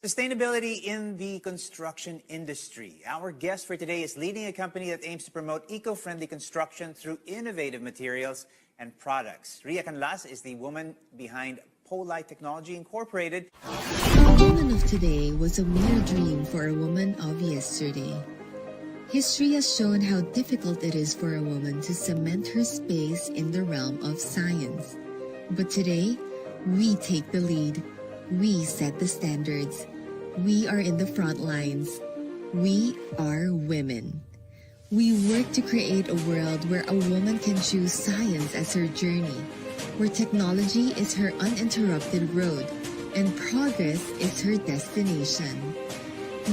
Sustainability in the construction industry. Our guest for today is leading a company that aims to promote eco-friendly construction through innovative materials and products. Ria Canlas is the woman behind Polite Technology Incorporated. A woman of today was a mere dream for a woman of yesterday. History has shown how difficult it is for a woman to cement her space in the realm of science. But today, we take the lead. We set the standards. We are in the front lines. We are women. We work to create a world where a woman can choose science as her journey, where technology is her uninterrupted road, and progress is her destination.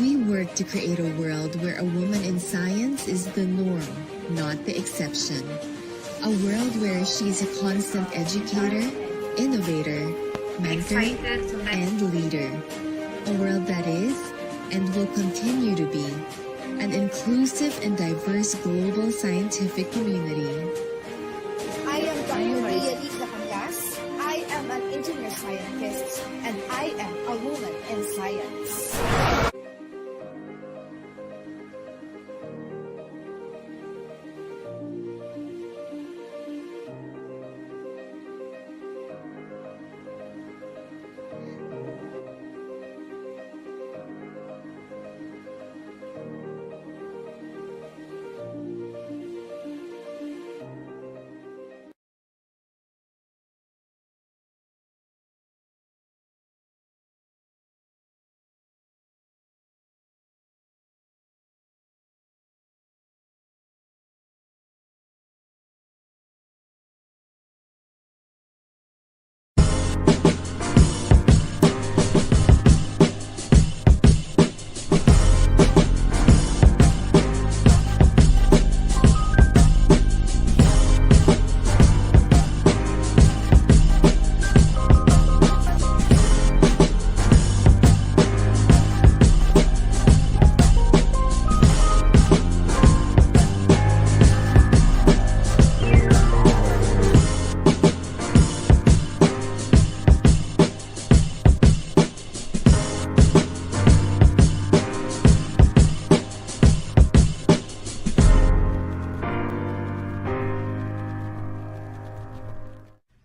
We work to create a world where a woman in science is the norm, not the exception. A world where she is a constant educator, innovator, mentor, and leader. A world that is, and will continue to be, an inclusive and diverse global scientific community. I am Dr. Maharlika. I am an engineer scientist, and I am a woman in science.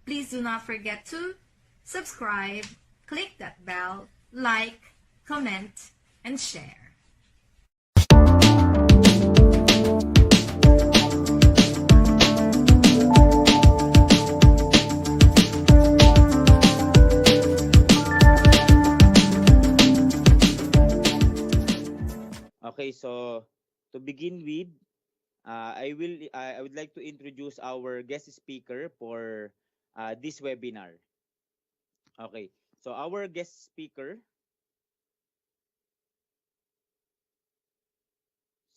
Please do not forget to subscribe, click that bell, like, comment, and share. Okay, so to begin with, I would like to introduce our guest speaker for this webinar. Okay, so our guest speaker.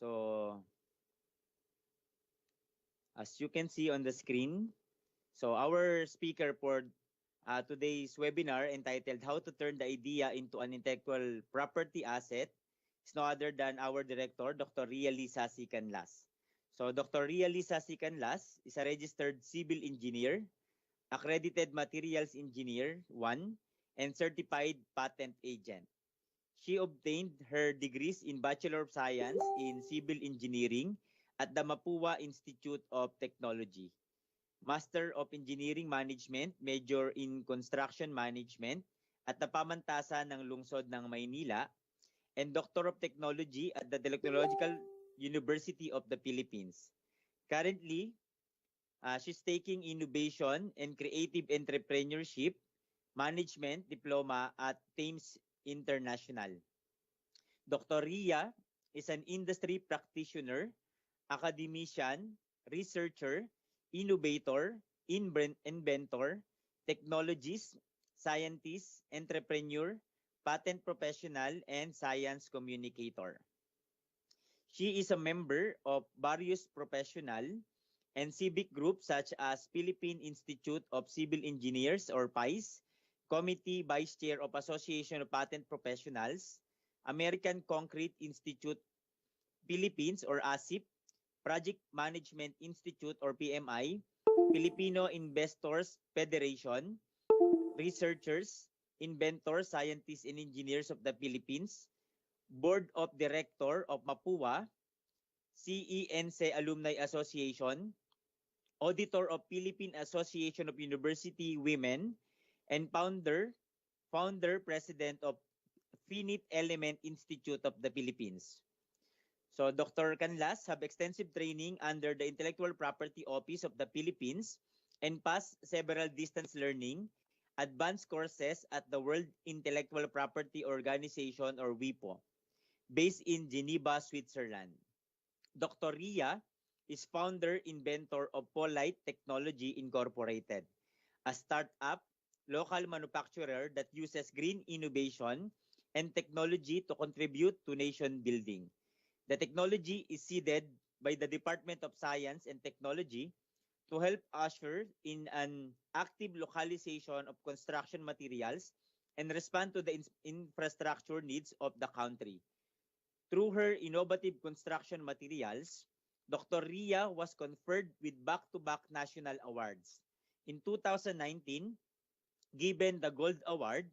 So as you can see on the screen, so our speaker for today's webinar entitled "How to Turn the Idea into an Intellectual Property Asset" is no other than our director, Dr. Ria Lisa Canlas. So Dr. Ria Lisa Canlas is a registered civil engineer, accredited materials engineer 1, and certified patent agent. She obtained her degrees in Bachelor of Science in Civil Engineering at the Mapua Institute of Technology, Master of Engineering Management, Major in Construction Management at the Pamantasan ng Lungsod ng Maynila, and Doctor of Technology at the Technological University of the Philippines. Currently, she's taking Innovation and Creative Entrepreneurship Management Diploma at Thames International. Dr. Ria is an industry practitioner, academician, researcher, innovator, inventor, technologist, scientist, entrepreneur, patent professional, and science communicator. She is a member of various professional and civic groups such as Philippine Institute of Civil Engineers or PICE, Committee Vice Chair of Association of Patent Professionals, American Concrete Institute Philippines or ASIP, Project Management Institute or PMI, Filipino Investors Federation, Researchers, Inventor, Scientists, and Engineers of the Philippines, Board of Director of MAPUA, CENC Alumni Association, Auditor of Philippine Association of University Women, and founder, president of Finite Element Institute of the Philippines. So Dr. Canlas have extensive training under the Intellectual Property Office of the Philippines and passed several distance learning advanced courses at the World Intellectual Property Organization or WIPO, based in Geneva, Switzerland. Dr. Ria is founder inventor of Polite Technology Incorporated, a startup local manufacturer that uses green innovation and technology to contribute to nation building. The technology is seeded by the Department of Science and Technology to help usher in an active localization of construction materials and respond to the infrastructure needs of the country. Through her innovative construction materials, Dr. Ria was conferred with back-to-back national awards. In 2019, given the Gold Award,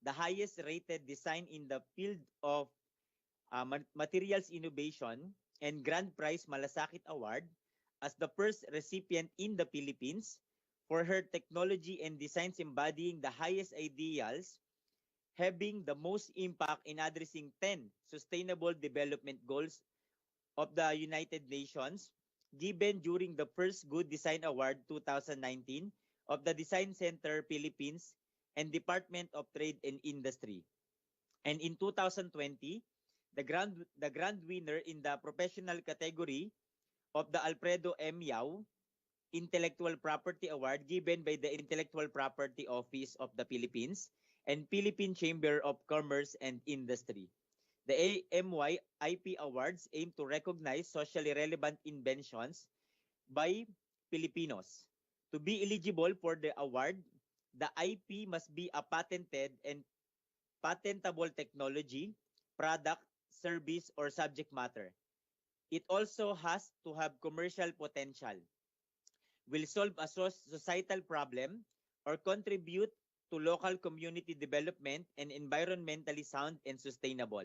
the highest rated design in the field of materials innovation, and Grand Prize Malasakit Award as the first recipient in the Philippines for her technology and designs embodying the highest ideals, having the most impact in addressing 10 Sustainable Development Goals of the United Nations, given during the first Good Design Award 2019 of the Design Center Philippines and Department of Trade and Industry. And in 2020, the grand winner in the professional category of the Alfredo M. Yao Intellectual Property Award given by the Intellectual Property Office of the Philippines and Philippine Chamber of Commerce and Industry. The AMY IP Awards aim to recognize socially relevant inventions by Filipinos. To be eligible for the award, the IP must be a patented and patentable technology, product, service, or subject matter. It also has to have commercial potential, will solve a societal problem, or contribute to local community development and environmentally sound and sustainable.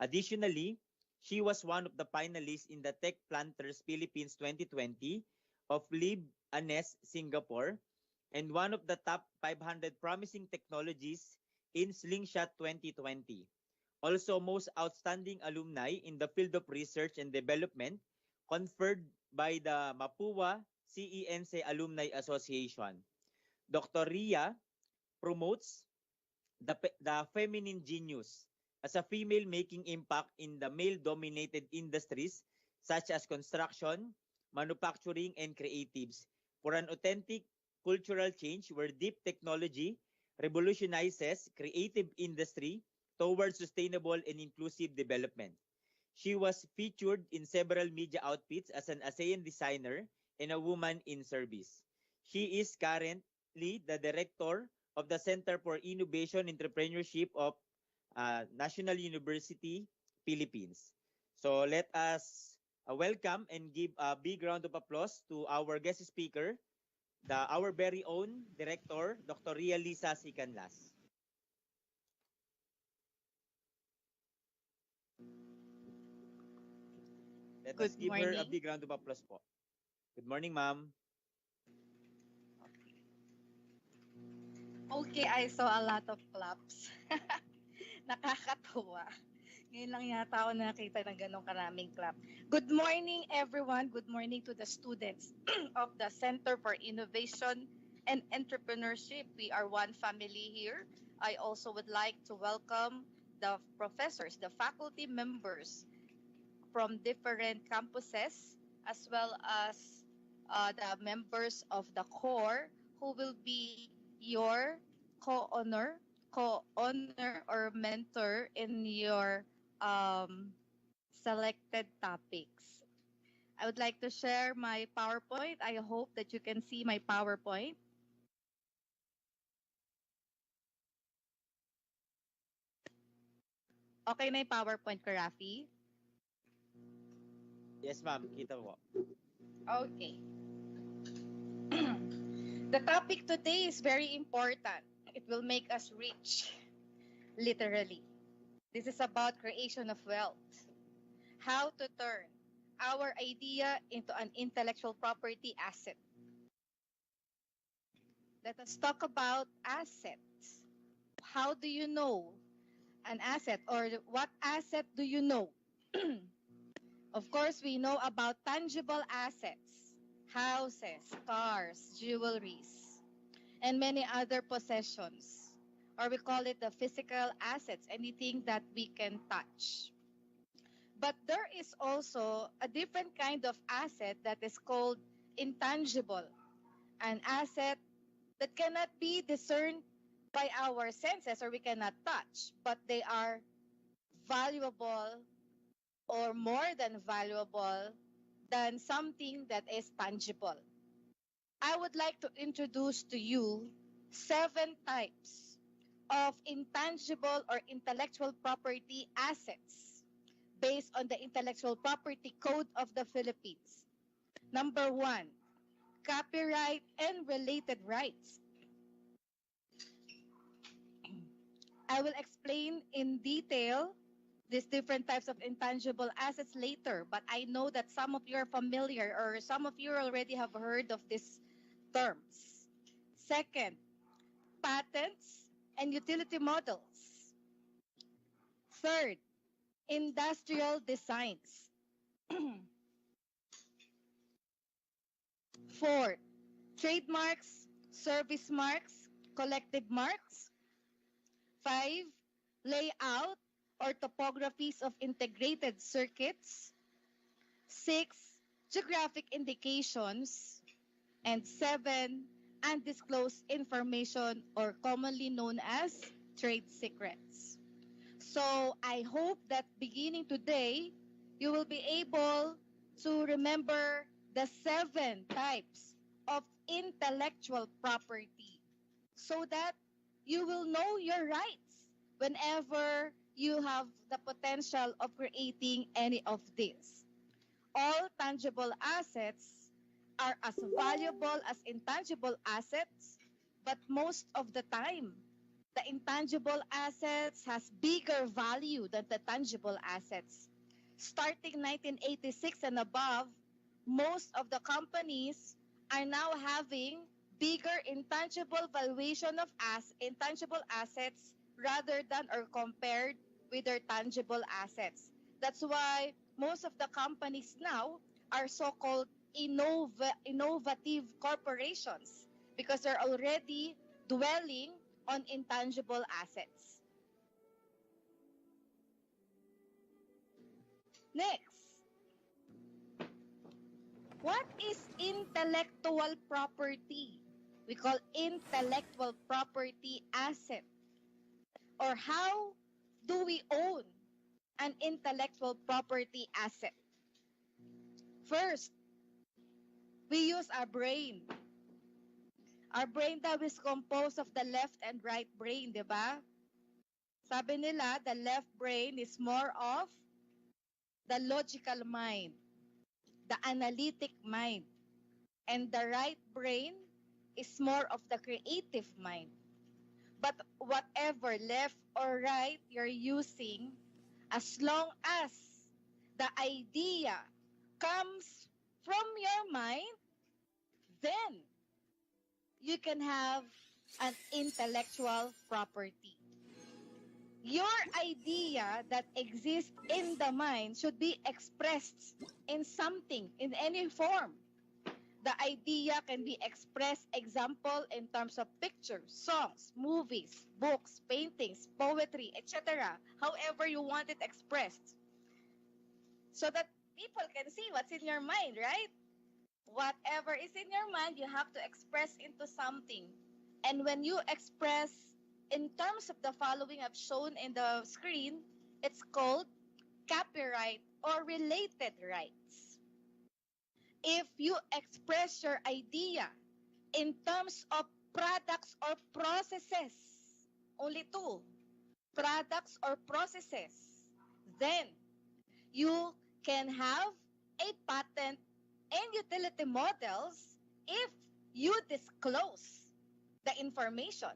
Additionally, she was one of the finalists in the Tech Planters Philippines 2020 of Lib Anes, Singapore, and one of the top 500 promising technologies in Slingshot 2020. Also, most outstanding alumni in the field of research and development conferred by the MAPUA CENC Alumni Association. Dr. Ria promotes the feminine genius as a female making impact in the male-dominated industries such as construction, manufacturing, and creatives for an authentic cultural change where deep technology revolutionizes creative industry towards sustainable and inclusive development. She was featured in several media outfits as an ASEAN designer and a woman in service. She is currently the director of the Center for Innovation Entrepreneurship of National University, Philippines. So let us welcome and give a big round of applause to our guest speaker, our very own director, Dr. Ria Lisa Sicanlas. Let us give her a big round of applause po. Good morning, ma'am. Okay, I saw a lot of claps. Nakakatuwa. Ngayon lang yata ako nakita ng ganong karaming clap. Good morning, everyone. Good morning to the students of the Center for Innovation and Entrepreneurship. We are one family here. I also would like to welcome the professors, the faculty members from different campuses, as well as the members of the core who will be your co-honor or mentor in your selected topics. I would like to share my PowerPoint. I hope that you can see my PowerPoint. Okay na yung PowerPoint ko, Rafi? Yes, ma'am. Kita po. Okay. The topic today is very important. it will make us rich, literally. This is about creation of wealth. How to turn our idea into an intellectual property asset. Let us talk about assets. How do you know an asset, or what asset do you know? Of course, we know about tangible assets, houses, cars, jewelries, and many other possessions. Or we call it the physical assets, anything that we can touch. But there is also a different kind of asset that is called intangible, an asset that cannot be discerned by our senses or we cannot touch, but they are valuable or more than valuable than something that is tangible. I would like to introduce to you 7 types of intangible or intellectual property assets based on the Intellectual Property Code of the Philippines. Number 1, copyright and related rights. I will explain in detail these different types of intangible assets later, but I know that some of you are familiar or some of you already have heard of these terms. Second, patents and utility models. Third, industrial designs. Fourth, trademarks, service marks, collective marks. 5, layout or topographies of integrated circuits. 6, geographic indications. And 7, undisclosed information or commonly known as trade secrets. So I hope that beginning today, you will be able to remember the 7 types of intellectual property so that you will know your rights whenever you have the potential of creating any of these. All tangible assets are as valuable as intangible assets, but most of the time, the intangible assets has bigger value than the tangible assets. Starting 1986 and above, most of the companies are now having bigger intangible valuation of intangible assets rather than or compared with their tangible assets. That's why most of the companies now are so-called innovative corporations because they're already dwelling on intangible assets. Next, what is intellectual property? We call intellectual property asset. Or how do we own an intellectual property asset? First, we use our brain. Our brain daw is composed of the left and right brain, di ba? Sabi nila, the left brain is more of the logical mind, the analytic mind, and the right brain is more of the creative mind. But whatever left or right you're using, as long as the idea comes from your mind, then you can have an intellectual property. Your idea that exists in the mind should be expressed in something, in any form. The idea can be expressed, example, in terms of pictures, songs, movies, books, paintings, poetry, etc. However you want it expressed. So that people can see what's in your mind, right? Whatever is in your mind, you have to express into something. And when you express in terms of the following I've shown in the screen, it's called copyright or related rights. If you express your idea in terms of products or processes, only 2, products or processes, then you can have a patent and utility models if you disclose the information.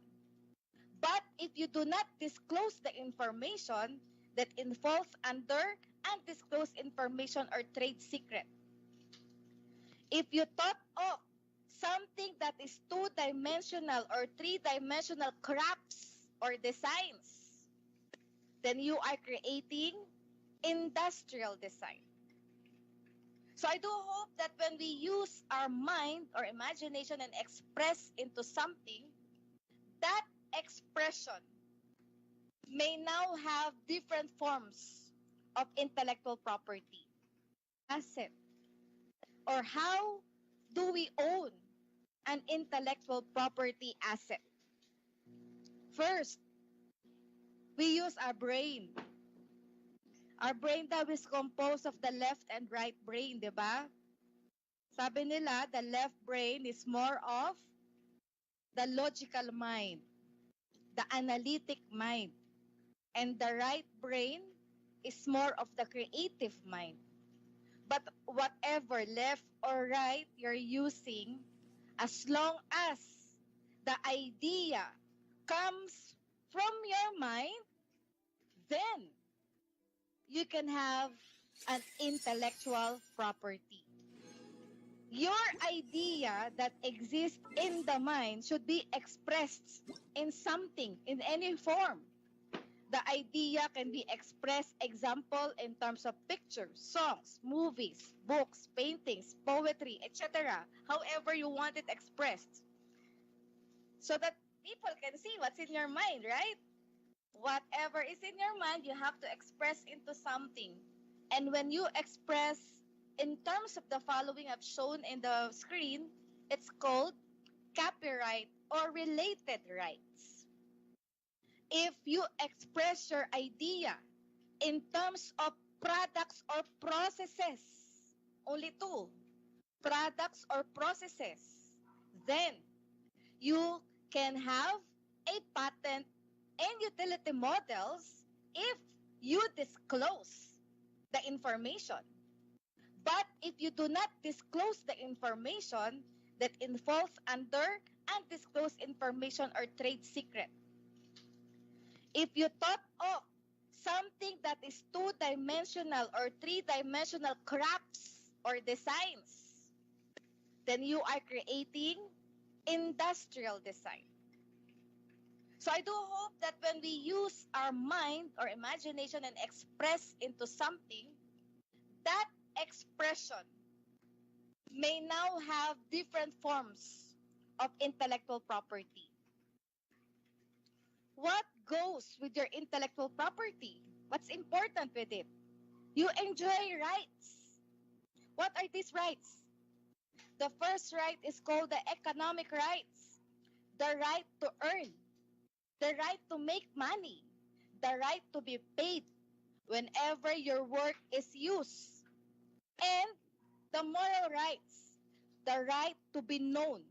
But if you do not disclose the information, that it falls under undisclosed information or trade secret. If you thought of something that is two-dimensional or three-dimensional crafts or designs, then you are creating industrial design. So I do hope that when we use our mind or imagination and express into something, that expression may now have different forms of intellectual property, asset, or how do we own an intellectual property asset? First, we use our brain. Our brain daw is composed of the left and right brain, di ba? Sabi nila, the left brain is more of the logical mind, the analytic mind, and the right brain is more of the creative mind. But whatever left or right you're using, as long as the idea comes from your mind, then you can have an intellectual property. Your idea that exists in the mind should be expressed in something, in any form. The idea can be expressed, example, in terms of pictures, songs, movies, books, paintings, poetry, etc. However you want it expressed. So that people can see what's in your mind, right? Whatever is in your mind, you have to express into something. And when you express in terms of the following I've shown in the screen, it's called copyright or related rights. If you express your idea in terms of products or processes, only two, products or processes, then you can have a patent and utility models if you disclose the information. But if you do not disclose the information, that it falls under undisclosed information or trade secret. If you thought of something that is two-dimensional or three-dimensional crafts or designs, then you are creating industrial design. So I do hope that when we use our mind or imagination and express into something, that expression may now have different forms of intellectual property. What goes with your intellectual property? What's important with it? You enjoy rights. What are these rights? The first right is called the economic rights. The right to earn. The right to make money. The right to be paid whenever your work is used. And the moral rights. The right to be known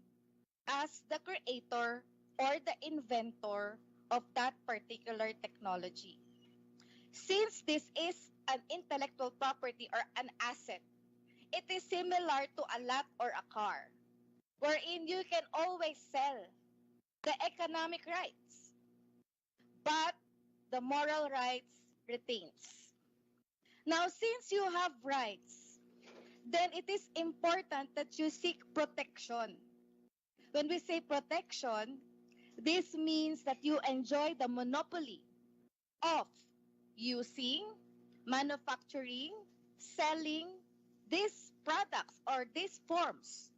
as the creator or the inventor of that particular technology. Since this is an intellectual property or an asset, it is similar to a lot or a car, wherein you can always sell the economic rights, but the moral rights retains. Now, since you have rights, then it is important that you seek protection. When we say protection, this means that you enjoy the monopoly of using, manufacturing, selling these products or these forms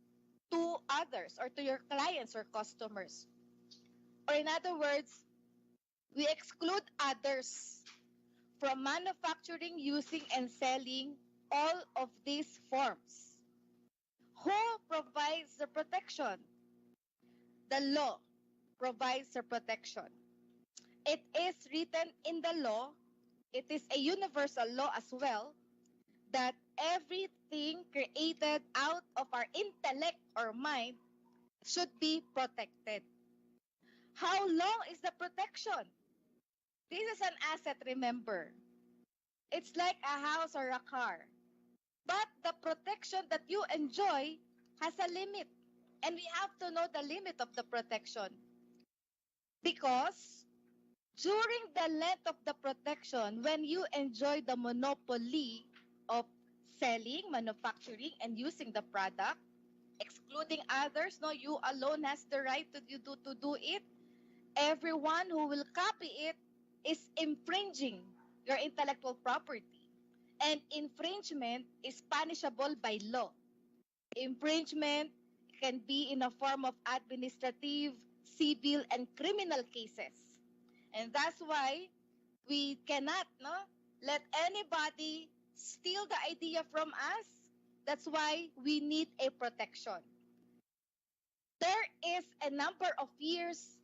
to others or to your clients or customers. Or in other words, we exclude others from manufacturing, using, and selling all of these forms. Who provides the protection? The law provides the protection. It is written in the law, it is a universal law as well, that everything created out of our intellect or mind should be protected. How long is the protection? This is an asset, remember. It's like a house or a car. But the protection that you enjoy has a limit. And we have to know the limit of the protection. Because During the length of the protection, when you enjoy the monopoly of selling, manufacturing, and using the product, excluding others, no, you alone has the right to do it. Everyone who will copy it is infringing your intellectual property. And infringement is punishable by law. Infringement can be in a form of administrative, civil, and criminal cases. And that's why we cannot let anybody steal the idea from us. That's why we need a protection. There is a number of years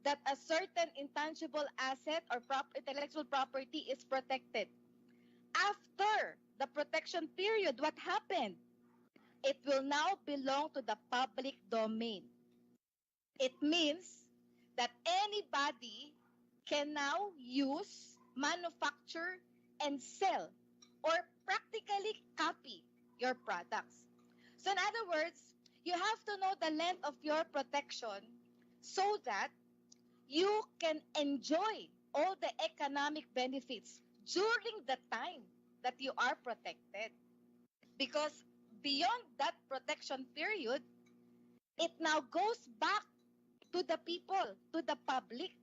that a certain intangible asset or intellectual property is protected. After the protection period, what happened? It will now belong to the public domain. It means that anybody can now use, manufacture, and sell or practically copy your products. So in other words, you have to know the length of your protection so that you can enjoy all the economic benefits during the time that you are protected. Because beyond that protection period, it now goes back to the people, to the public.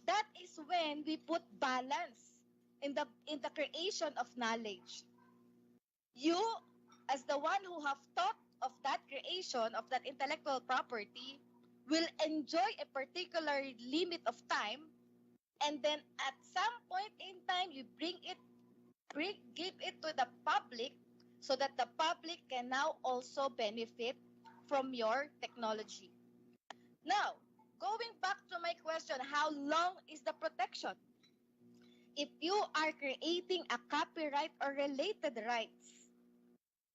That is when we put balance in the creation of knowledge. You, as the one who have thought of that creation of that intellectual property, will enjoy a particular limit of time, and then at some point in time you give it to the public so that the public can now also benefit from your technology. Now, going back to my question, how long is the protection? If you are creating a copyright or related rights,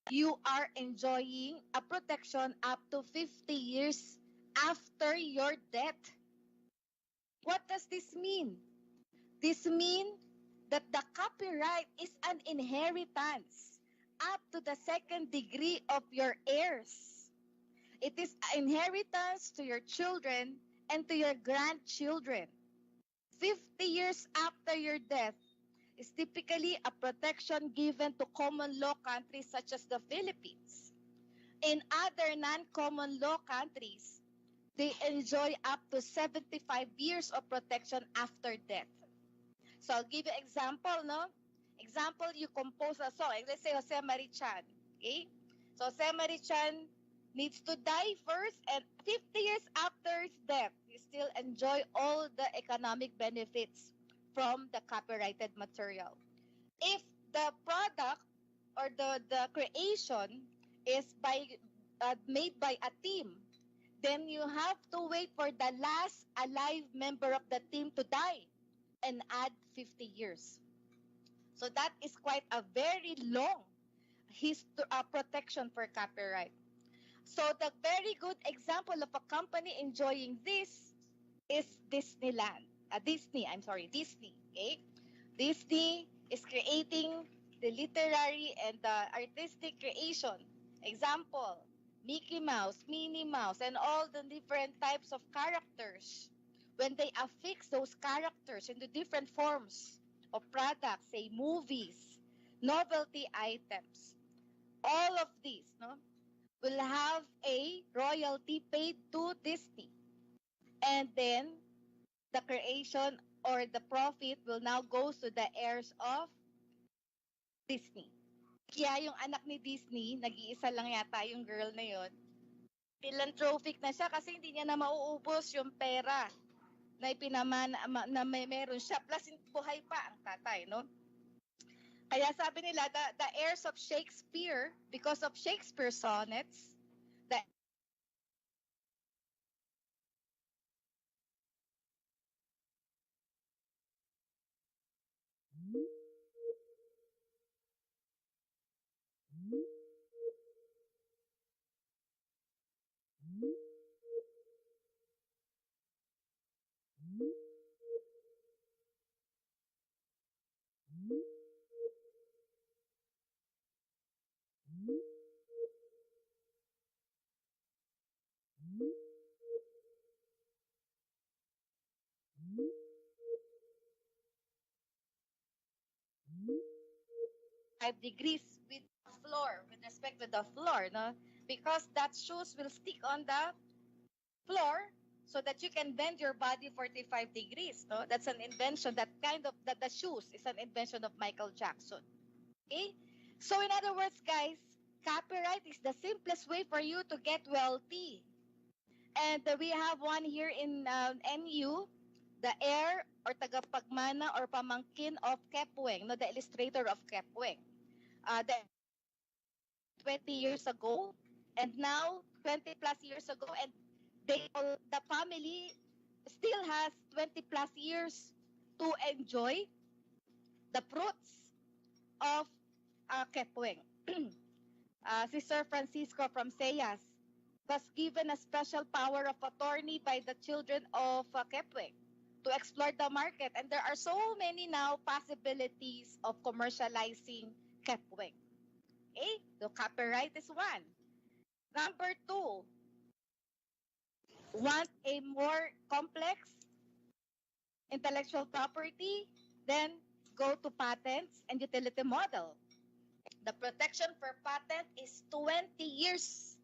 you are enjoying a protection up to 50 years after your death. What does this mean? This means that the copyright is an inheritance up to the second degree of your heirs. It is an inheritance to your children and to your grandchildren. 50 years after your death is typically a protection given to common law countries such as the Philippines. In other non-common law countries, they enjoy up to 75 years of protection after death. So I'll give you an example, no? Example, you compose a song. Let's say Jose Marichan, okay? So Jose Marichan needs to die first, and 50 years after his death, you still enjoy all the economic benefits from the copyrighted material. If the product or the creation is made by a team, then you have to wait for the last alive member of the team to die and add 50 years. So that is quite a very long protection for copyright. So the very good example of a company enjoying this is Disneyland. Disney. Okay? Disney is creating the literary and the artistic creation. Example, Mickey Mouse, Minnie Mouse, and all the different types of characters. When they affix those characters into different forms of products, say movies, novelty items, all of these will have a royalty paid to Disney. And then the creation or the profit will now go to the heirs of Disney. Kaya yung anak ni Disney, nag-iisa lang yata yung girl na yon, philanthropic na siya kasi hindi niya na mauubos yung pera na na meron siya. Plus, buhay pa ang tatay, no? Kaya sabi nila, the heirs of Shakespeare, because of Shakespeare sonnets, the degrees with the floor, with respect to the floor, no? Because that shoes will stick on the floor so that you can bend your body 45 degrees, no? That's an invention, that kind of, that the shoes is an invention of Michael Jackson. Okay? So in other words, guys, copyright is the simplest way for you to get wealthy. And we have one here in NU, the heir or tagapagmana or pamangkin of Kepweng, no, the illustrator of Kepweng. The 20 years ago, and now 20 plus years ago, and the family still has 20 plus years to enjoy the fruits of Kepweng. Si Sir Francisco from Sayas was given a special power of attorney by the children of Kepweng to explore the market. And there are so many now possibilities of commercializing Kepweng. Okay? So copyright is one. Number two, want a more complex intellectual property? Then go to patents and utility model. The protection for patent is 20 years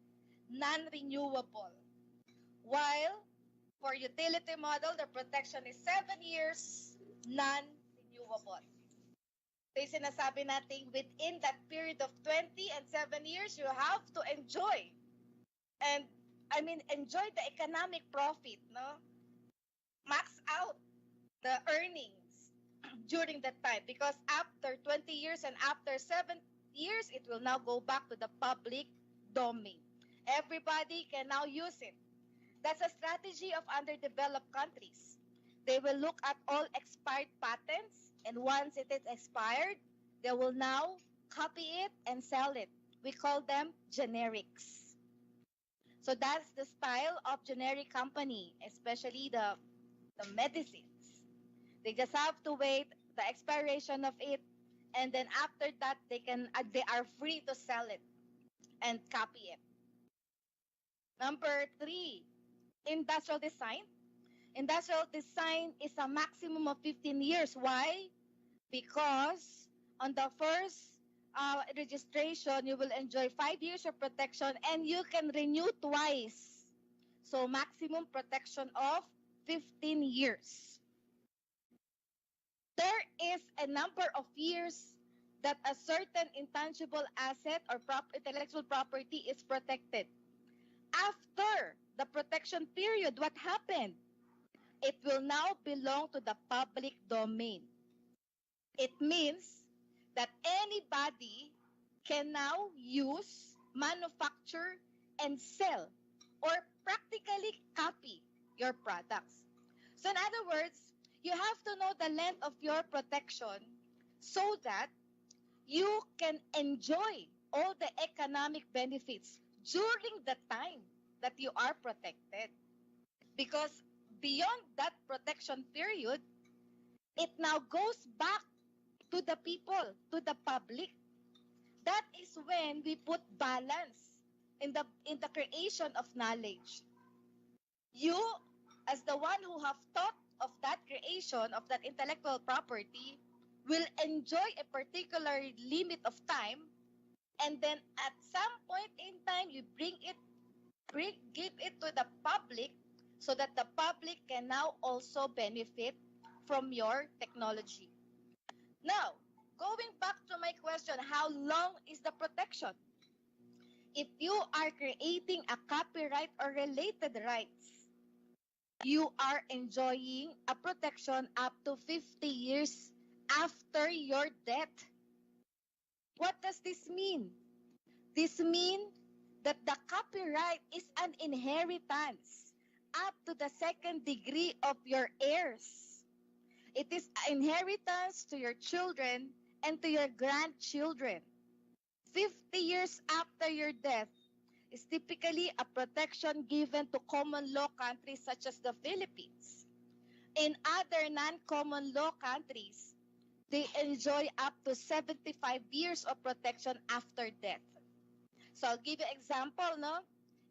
non-renewable. While for utility model, the protection is 7 years non-renewable. So sinasabi natin within that period of 20 and 7 years, you have to enjoy. And I mean, enjoy the economic profit, no? Max out the earnings during that time, because after 20 years and after 7 years, it will now go back to the public domain. Everybody can now use it. That's a strategy of underdeveloped countries. They will look at all expired patents, and once it is expired, they will now copy it and sell it. We call them generics. So that's the style of generic company, especially the medicines. They just have to wait the expiration of it, and then after that they are free to sell it and copy it. Number three, industrial design. Industrial design is a maximum of 15 years. Why? Because on the first registration, you will enjoy 5 years of protection and you can renew twice. So maximum protection of 15 years. There is a number of years that a certain intangible asset or intellectual property is protected. After the protection period, what happened? It will now belong to the public domain. It means that anybody can now use, manufacture, and sell, or practically copy your products. So in other words, you have to know the length of your protection so that you can enjoy all the economic benefits during the time that you are protected. Because beyond that protection period, it now goes back to the people, to the public. That is when we put balance in the creation of knowledge. You, as the one who have thought of that creation, of that intellectual property, will enjoy a particular limit of time, and then at some point in time, you give it to the public so that the public can now also benefit from your technology. Now, going back to my question, how long is the protection? If you are creating a copyright or related rights, you are enjoying a protection up to 50 years after your death. What does this mean? This means that the copyright is an inheritance up to the second degree of your heirs. It is an inheritance to your children and to your grandchildren. 50 years after your death is typically a protection given to common law countries such as the Philippines. In other non-common law countries, they enjoy up to 75 years of protection after death. So I'll give you an example, no?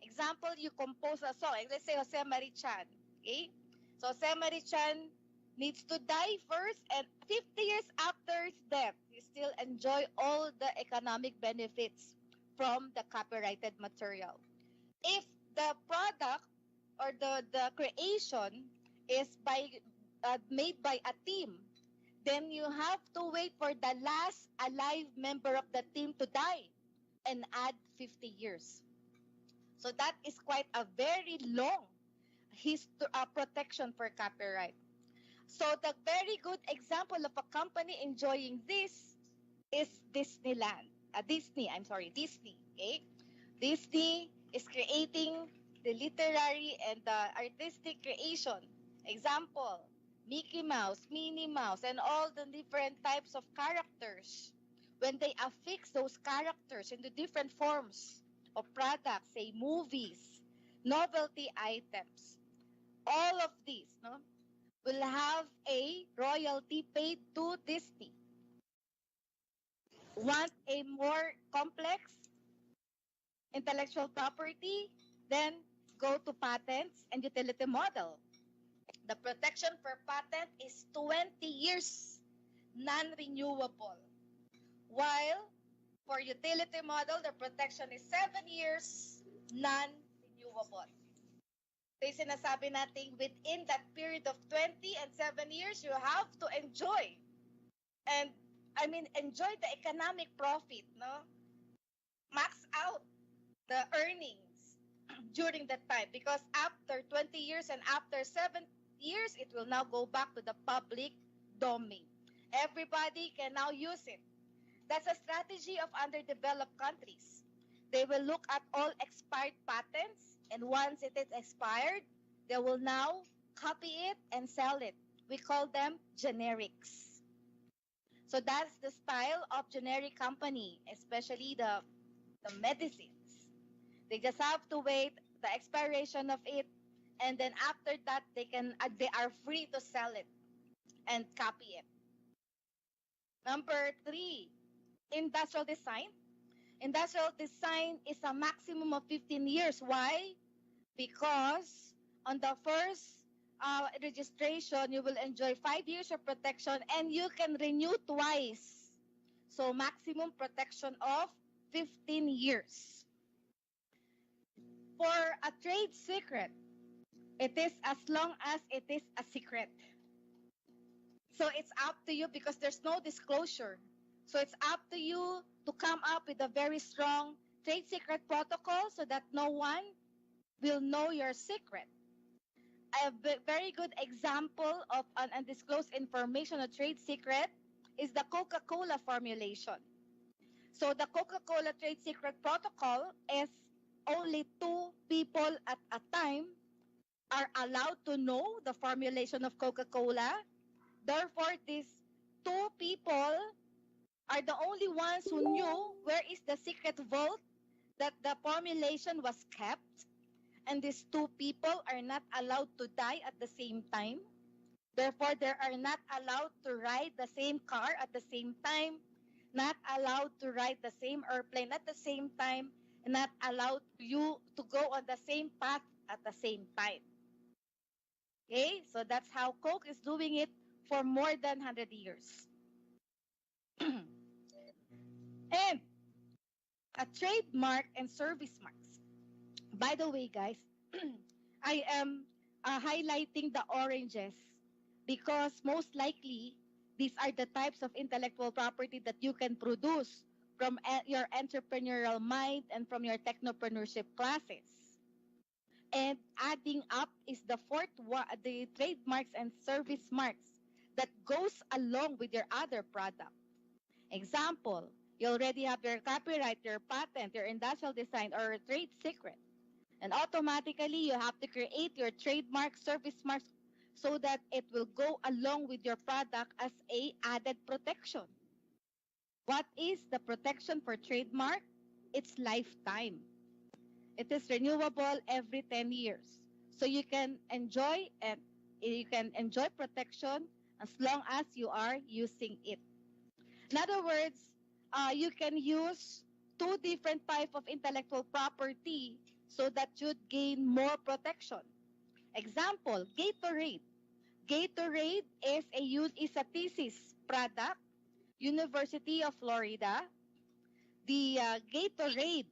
Example, you compose a song. Let's say Jose Marichan. Okay? So Jose Marichan needs to die first, and 50 years after his death, he still enjoy all the economic benefits from the copyrighted material. If the product or the creation is made by a team, then you have to wait for the last alive member of the team to die and add 50 years. So that is quite a very long protection for copyright. So the very good example of a company enjoying this is Disneyland. Disney. Okay? Disney is creating the literary and the artistic creation. Example, Mickey Mouse, Minnie Mouse, and all the different types of characters. When they affix those characters into different forms of products, say movies, novelty items, all of these will have a royalty paid to Disney. Want a more complex intellectual property? Then go to patents and utility model. The protection for patent is 20 years, non-renewable. While for utility model, the protection is 7 years, non-renewable. So yung sinasabi natin, within that period of 20 and 7 years, you have to enjoy. And enjoy the economic profit, max out the earnings during that time. Because after 20 years and after 7 years, it will now go back to the public domain. Everybody can now use it. That's a strategy of underdeveloped countries. They will look at all expired patents, and once it is expired, they will now copy it and sell it. We call them generics. So that's the style of generic company, especially the medicines. They just have to wait the expiration of it, and then after that they are free to sell it and copy it. Number 3, industrial design. Industrial design is a maximum of 15 years. Why? Because on the first registration, you will enjoy 5 years of protection and you can renew twice. So maximum protection of 15 years. For a trade secret, it is as long as it is a secret. So it's up to you because there's no disclosure. So it's up to you to come up with a very strong trade secret protocol so that no one will know your secret. A very good example of an undisclosed information, a trade secret, is the Coca-Cola formulation. So the Coca-Cola trade secret protocol is only 2 people at a time are allowed to know the formulation of Coca-Cola. Therefore, these 2 people are the only ones who knew where is the secret vault that the formulation was kept. And these 2 people are not allowed to die at the same time. Therefore, they are not allowed to ride the same car at the same time, not allowed to ride the same airplane at the same time, and not allowed you to go on the same path at the same time. Okay, so that's how Coke is doing it for more than 100 years. And a trademark and service marks. By the way, guys, I am highlighting the oranges because most likely these are the types of intellectual property that you can produce from your entrepreneurial mind and from your technopreneurship classes. And adding up is the fourth one, the trademarks and service marks that goes along with your other product. Example, you already have your copyright, your patent, your industrial design, or trade secret. And automatically, you have to create your trademark, service marks, so that it will go along with your product as a added protection. What is the protection for trademark? It's lifetime. It is renewable every 10 years. So you can enjoy protection as long as you are using it. In other words, you can use 2 different types of intellectual property so that you'd gain more protection. Example, Gatorade. Gatorade is a thesis product University of Florida. The Gatorade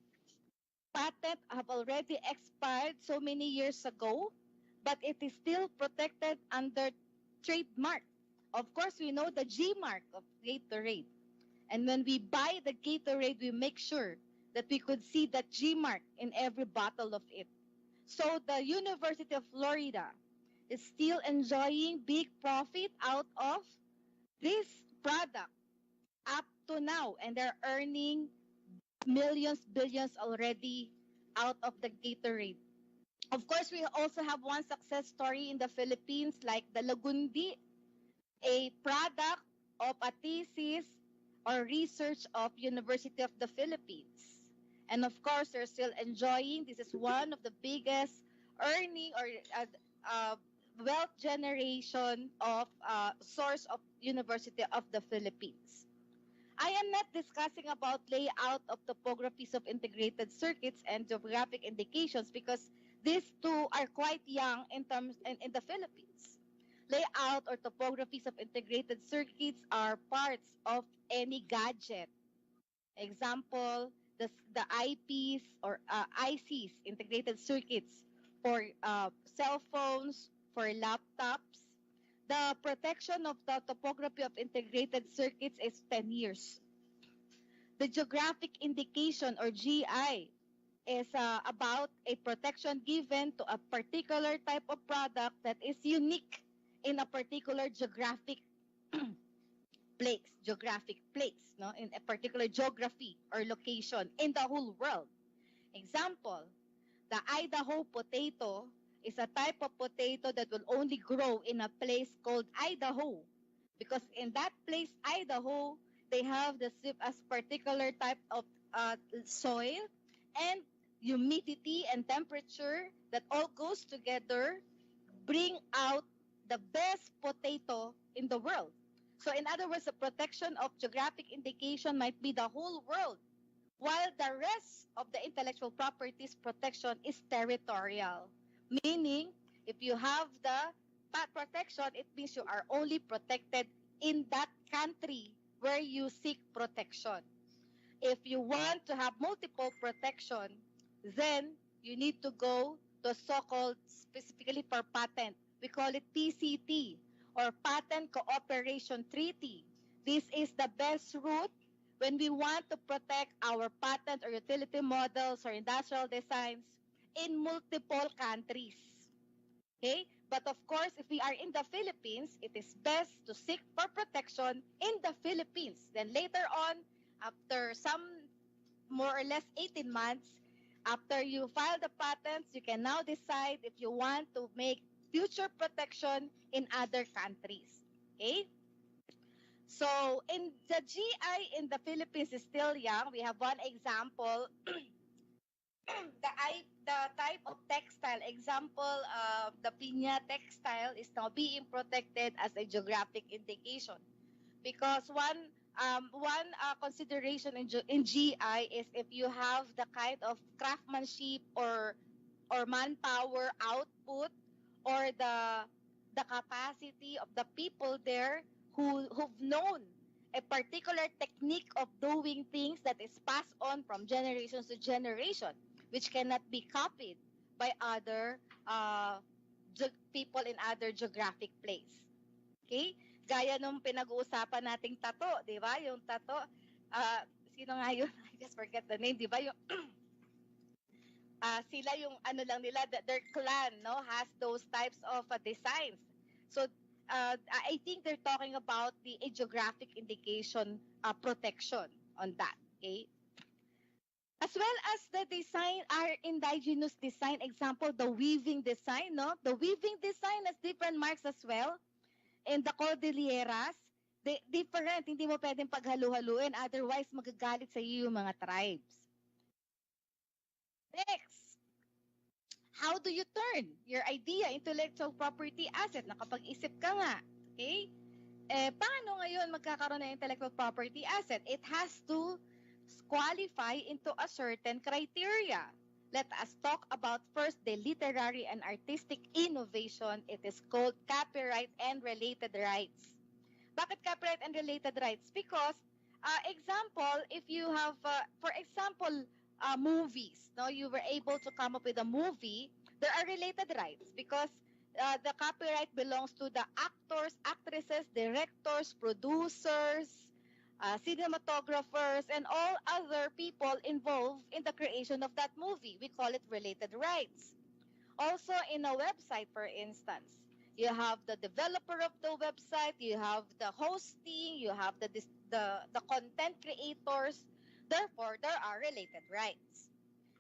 patent have already expired so many years ago, but it is still protected under trademark. Of course, we know the G mark of Gatorade. And when we buy the Gatorade, we make sure that we could see that G mark in every bottle of it. So the University of Florida is still enjoying big profit out of this product up to now, and they're earning millions, billions already out of the Gatorade. Of course, we also have one success story in the Philippines, like the Lagundi, a product of a thesis or research of University of the Philippines. And of course, they're still enjoying. This is one of the biggest earning or wealth generation of source of University of the Philippines. I am not discussing about layout of topographies of integrated circuits and geographic indications because these two are quite young in terms in the Philippines. Layout or topographies of integrated circuits are parts of any gadget. Example, the IPs or ICs, integrated circuits for cell phones, for laptops. The protection of the topography of integrated circuits is 10 years. The geographic indication or GI is about a protection given to a particular type of product that is unique in a particular geographic place, no, in a particular geography or location in the whole world. Example, the Idaho potato is a type of potato that will only grow in a place called Idaho, because in that place, Idaho, they have the as particular type of soil and humidity and temperature that all goes together, bring out the best potato in the world. So in other words, the protection of geographic indication might be the whole world, while the rest of the intellectual properties protection is territorial. Meaning, if you have the protection, it means you are only protected in that country where you seek protection. If you want to have multiple protection, then you need to go to so-called, specifically for patent, we call it PCT or Patent Cooperation Treaty. This is the best route when we want to protect our patent or utility models or industrial designs in multiple countries. Okay? But of course, if we are in the Philippines, it is best to seek for protection in the Philippines. Then later on, after some more or less 18 months, after you file the patents, you can now decide if you want to make future protection in other countries. Okay? So, in the GI in the Philippines is still young. We have one example. The type of textile, example, the piña textile is now being protected as a geographic indication, because one consideration in GI is if you have the kind of craftsmanship or manpower output or the capacity of the people there who've known a particular technique of doing things that is passed on from generations to generation, which cannot be copied by other people in other geographic place. Okay? Gaya nung pinag-uusapan nating tato, di ba? Yung tato, sino nga yun? I just forget the name, di ba? Yung, sila yung ano lang nila, their clan, no, has those types of designs. So, I think they're talking about the geographic indication protection on that. Okay? As well as the design, our indigenous design, example, the weaving design, no? The weaving design has different marks as well. In the Cordilleras, different, hindi mo pwedeng paghalu-haluin, otherwise magagalit sa iyo yung mga tribes. Next, how do you turn your idea intellectual property asset? Nakapag-isip ka nga, okay? Paano ngayon magkakaroon ng intellectual property asset? It has to qualify into a certain criteria. Let us talk about first the literary and artistic innovation. It is called copyright and related rights. Bakit copyright and related rights? Because, example, if you have, for example, movies, no, you were able to come up with a movie, there are related rights because the copyright belongs to the actors, actresses, directors, producers, cinematographers, and all other people involved in the creation of that movie. We call it related rights. Also, in a website, for instance, you have the developer of the website, you have the hosting, you have the content creators. Therefore, there are related rights.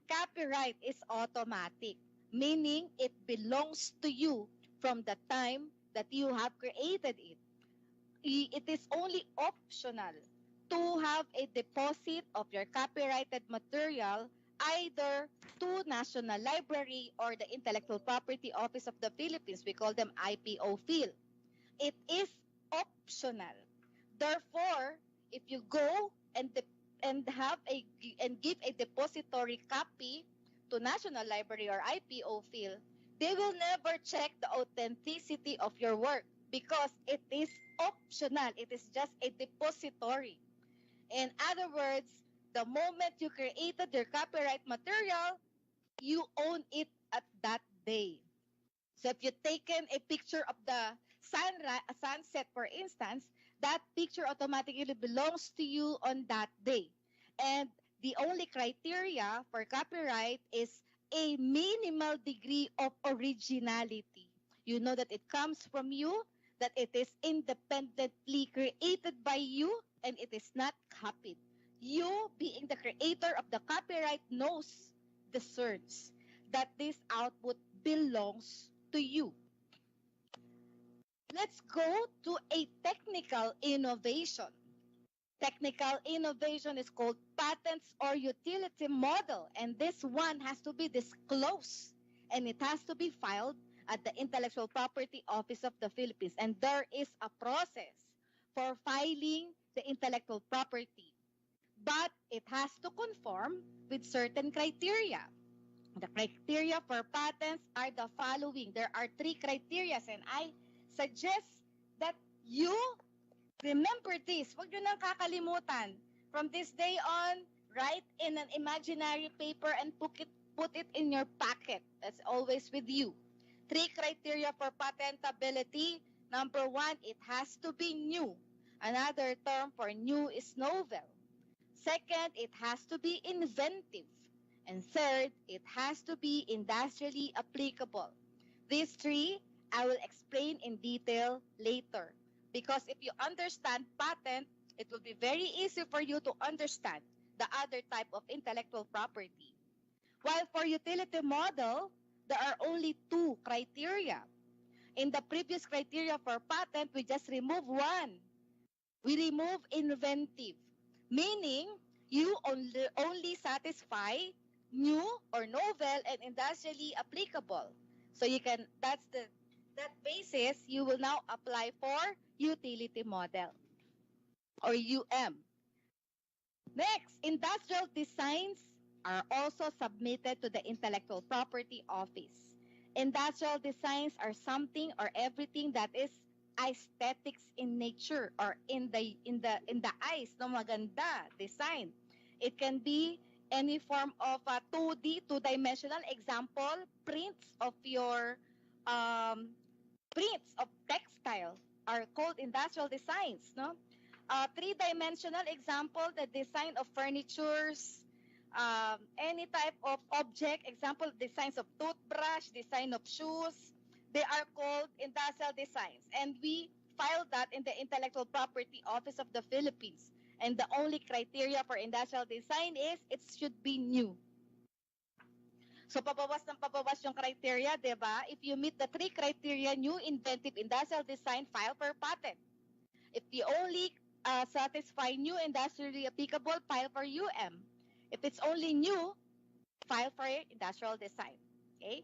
Copyright is automatic, meaning it belongs to you from the time that you have created it. It is only optional to have a deposit of your copyrighted material either to National Library or the Intellectual Property Office of the Philippines. We call them IPO field. It is optional. Therefore, if you go and give a depository copy to National Library or IPO field, they will never check the authenticity of your work because it is optional. It is just a depository. In other words, the moment you created your copyright material, you own it at that day. So if you've taken a picture of the sunset, for instance, that picture automatically belongs to you on that day. And the only criteria for copyright is a minimal degree of originality. You know that it comes from you, that it is independently created by you, and it is not copied. You, being the creator of the copyright, knows, discerns that this output belongs to you. Let's go to a technical innovation. Technical innovation is called patents or utility model, and this one has to be disclosed, and it has to be filed at the Intellectual Property Office of the Philippines. And there is a process for filing the intellectual property, but it has to conform with certain criteria. The criteria for patents are the following. There are 3 criteria, and I suggest that you remember this. Huwag nyo nang kakalimutan. From this day on, write in an imaginary paper and put it in your pocket. That's always with you. 3 criteria for patentability. Number 1, it has to be new. Another term for new is novel. Second, it has to be inventive. And third, it has to be industrially applicable. These 3, I will explain in detail later. Because if you understand patent, it will be very easy for you to understand the other type of intellectual property. While for utility model, there are only 2 criteria. In the previous criteria for patent, we just remove 1. We remove inventive, meaning you only satisfy new or novel and industrially applicable. So you can, that basis, you will now apply for utility model or UM. Next, industrial designs are also submitted to the Intellectual Property Office. Industrial designs are something or everything that is aesthetics in nature or in the eyes, no, maganda design. It can be any form of 2D, 2-dimensional. Example, prints of your prints of textile are called industrial designs, no? 3-dimensional example, the design of furnitures, any type of object, example, designs of toothbrush, design of shoes, they are called industrial designs. And we filed that in the Intellectual Property Office of the Philippines. And the only criteria for industrial design is it should be new. So pabawas ng pabawas yung criteria, di ba? If you meet the 3 criteria, new, inventive, industrial design, file for patent. If you only satisfy new, industrially applicable, file for UM. If it's only new, file for industrial design. Okay?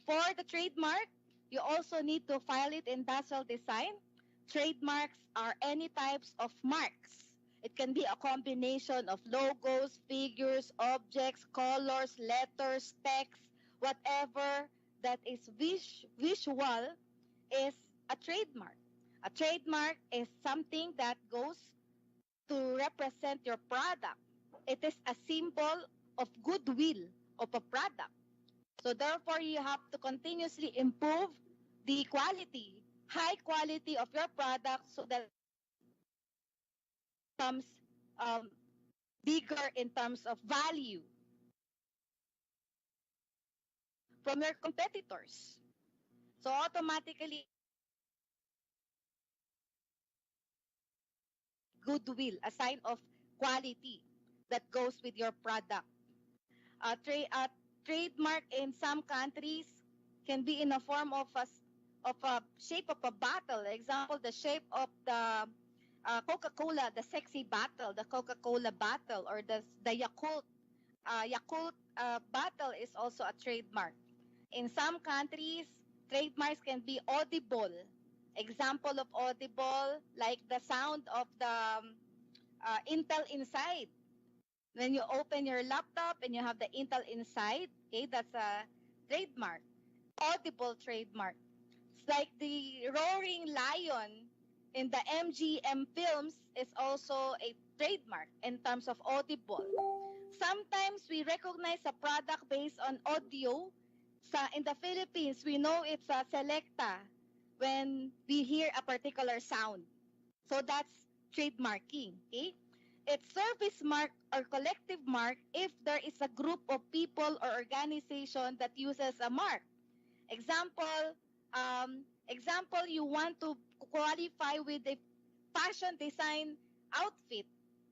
For the trademark, you also need to file it industrial design. Trademarks are any types of marks. It can be a combination of logos, figures, objects, colors, letters, text, whatever that is visual is a trademark. A trademark is something that goes to represent your product. It is a symbol of goodwill of a product. So therefore, you have to continuously improve the quality, high quality of your product so that it becomes bigger in terms of value from your competitors. So automatically, goodwill, a sign of quality that goes with your product. A trademark in some countries can be in a form of a shape of a bottle. Example, the shape of the Coca-Cola, the sexy bottle, the Coca-Cola bottle, or the Yakult. Yakult bottle is also a trademark. In some countries, trademarks can be audible. Example of audible, like the sound of the Intel inside. When you open your laptop and you have the Intel inside, okay, that's a trademark, audible trademark. It's like the roaring lion in the MGM films is also a trademark in terms of audible. Sometimes we recognize a product based on audio. In the Philippines, we know it's a selecta when we hear a particular sound. So that's trademarking, okay? It's service mark or collective mark if there is a group of people or organization that uses a mark. Example, you want to qualify with a fashion design outfit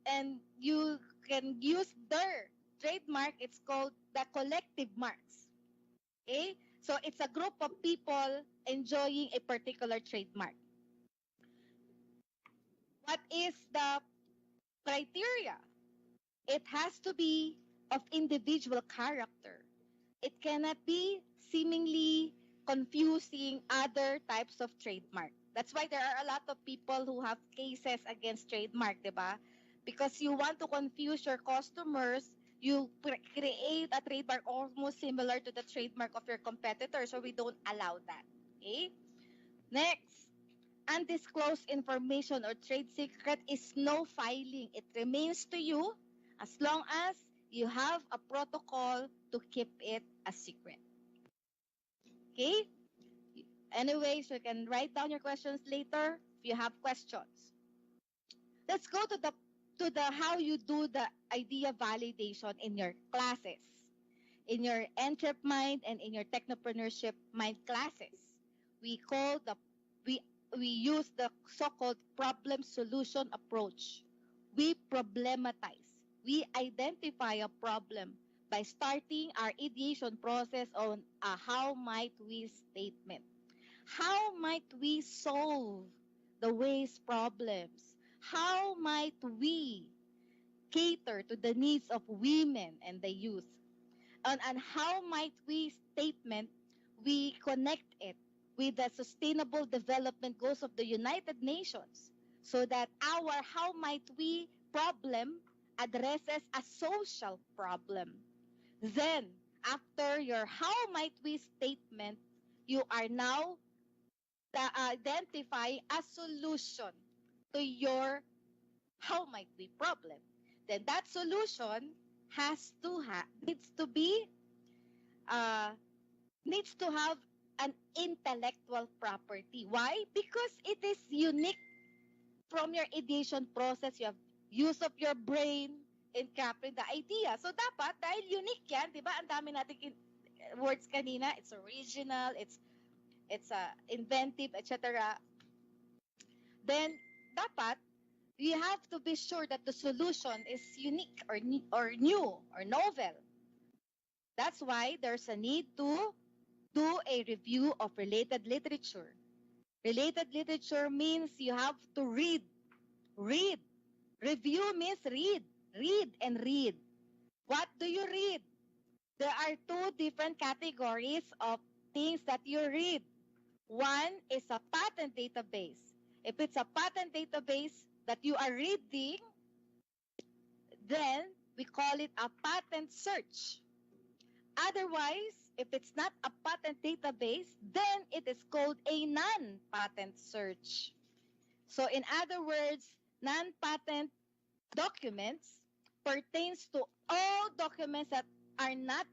and you can use their trademark. It's called the collective marks. Okay? So it's a group of people enjoying a particular trademark. What is the criteria? It has to be of individual character. It cannot be seemingly confusing other types of trademark. That's why there are a lot of people who have cases against trademark, diba? Because you want to confuse your customers, you create a trademark almost similar to the trademark of your competitor, so we don't allow that. Okay? Next, undisclosed information or trade secret is no filing. It remains to you as long as you have a protocol to keep it a secret. Okay? Anyway, so you can write down your questions later if you have questions. Let's go to the how you do the idea validation in your classes, in your entrep mind and in your technopreneurship mind classes. We use the so-called problem solution approach. We problematize. We identify a problem by starting our ideation process on a how might we statement. How might we solve the waste problems? How might we cater to the needs of women and the youth? And how might we statement, we connect it with the sustainable development goals of the United Nations so that our how might we problem addresses a social problem. Then, after your how might we statement, you are now identifying a solution to your how might we problem. Then that solution needs to have an intellectual property. Why? Because it is unique from your ideation process. You have use of your brain in crafting the idea. So dapat, dahil unique yan, di ba? Ang dami nating words kanina. It's original, it's inventive, etc. Then, dapat, you have to be sure that the solution is unique or new or novel. That's why there's a need to do a review of related literature. Related literature means you have to read. Read. Review means read. Read and read. What do you read? There are two different categories of things that you read. One is a patent database. If it's a patent database that you are reading, then we call it a patent search. Otherwise, if it's not a patent database, then it is called a non-patent search. So in other words, non-patent documents pertains to all documents that are not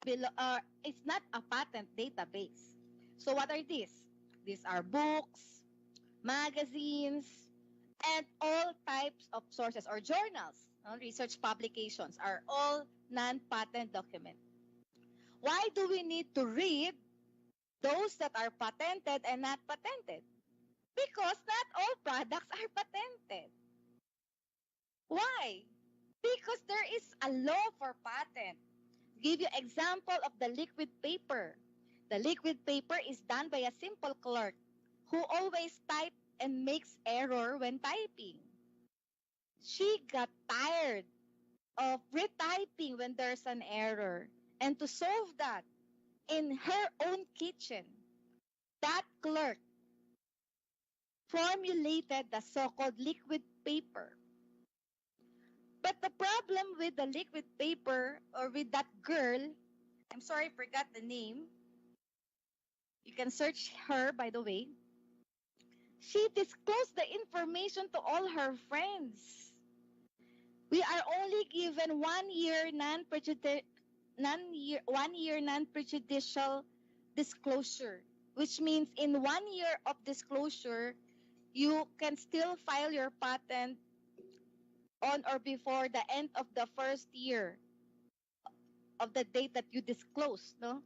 it's not a patent database. So what are these? These are books, magazines, and all types of sources or journals. Research publications are all non-patent documents. Why do we need to read those that are patented and not patented? Because not all products are patented. Why? Because there is a law for patent. Give you example of the liquid paper. The liquid paper is done by a simple clerk who always type and makes error when typing. She got tired of retyping when there's an error. And to solve that, in her own kitchen, that clerk formulated the so-called liquid paper. But the problem with the liquid paper or with that girl, I'm sorry, I forgot the name. You can search her, by the way. She disclosed the information to all her friends. We are only given 1 year non-prejudicial disclosure, which means in 1 year of disclosure, you can still file your patent on or before the end of the first year of the date that you disclose, no?